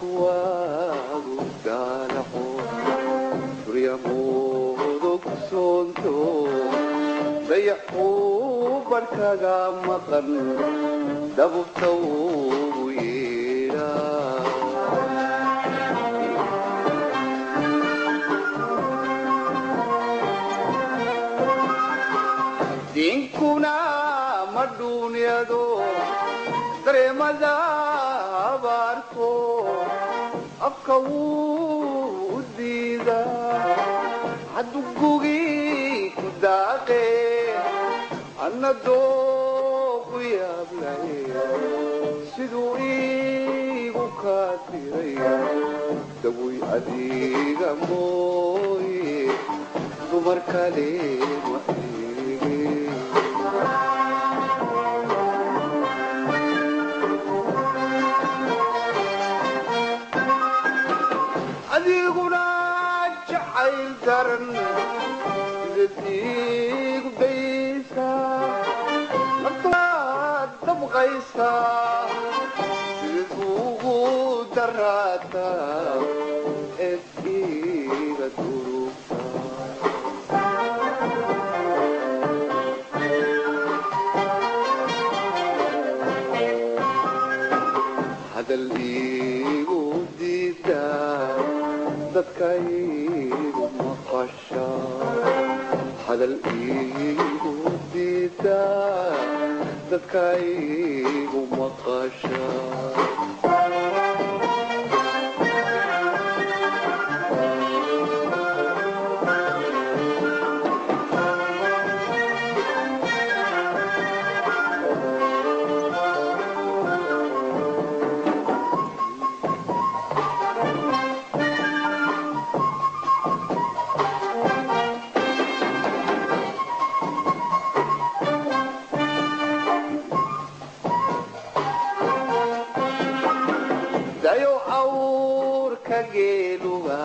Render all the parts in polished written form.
markuwaagu daalaco suryamudug soonto dayaxuu barkaga maqan dabubta ugu yeedhaa diinkuna ma duunyado dareemada abaarto afka wuu u diidaa haddugugii ku daaqe anna dooqu yaablay siduu iigu kaa diray dabuy adiga mooye dumar kale ma adiguna jacayl daran sidadiigu daysaa naftaad dabqaysaa sidad ugu daraataa eed iga durugtaa hadal iigu diidaa dadkaygu maqasha hadal iigu diidaa dadkaygu maqasha dayo awrka geeluga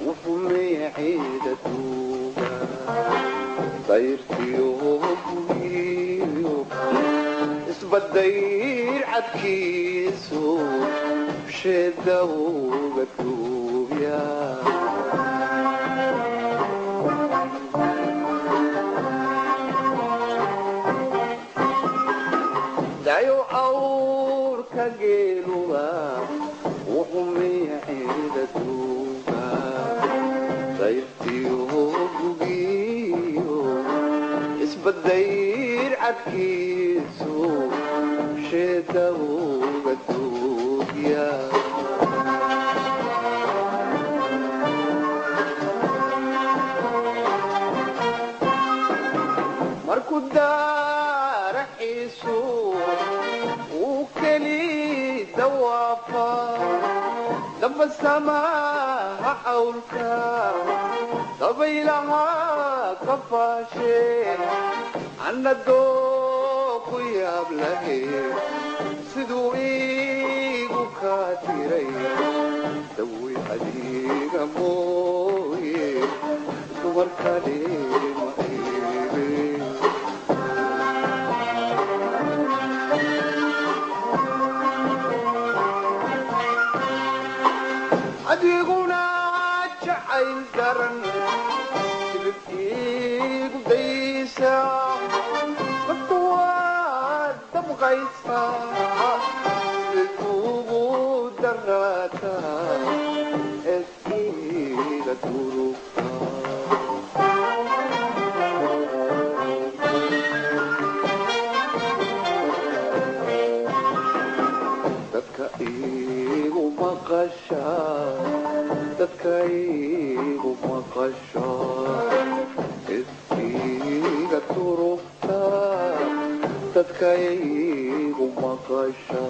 wufumeexeeda duuga dayrtiyo bugiyo isbadayr cadkiisu sheeda uga duubya dayo awrka geeluga wuxumeexeeda duuga dayrtiyo bugiyo isbadayr cadkiisu sheeda uga duubya markuu daaraxiisu uu keli dawaafa damba samaha cawlka dabaylaha ka faashe anna dooqu yaab lahe siduu iigu kaa diray dawy adiga mooye dumar kale ma eebe adiguna jacayl daran sidad iigu daysaa naftawaad dabqaysaa sidad ugu daraataa eed iga durugtaa dadka iigu maqasha dadkaygu maqasha iskiga turugtaa dadkaygu maqasha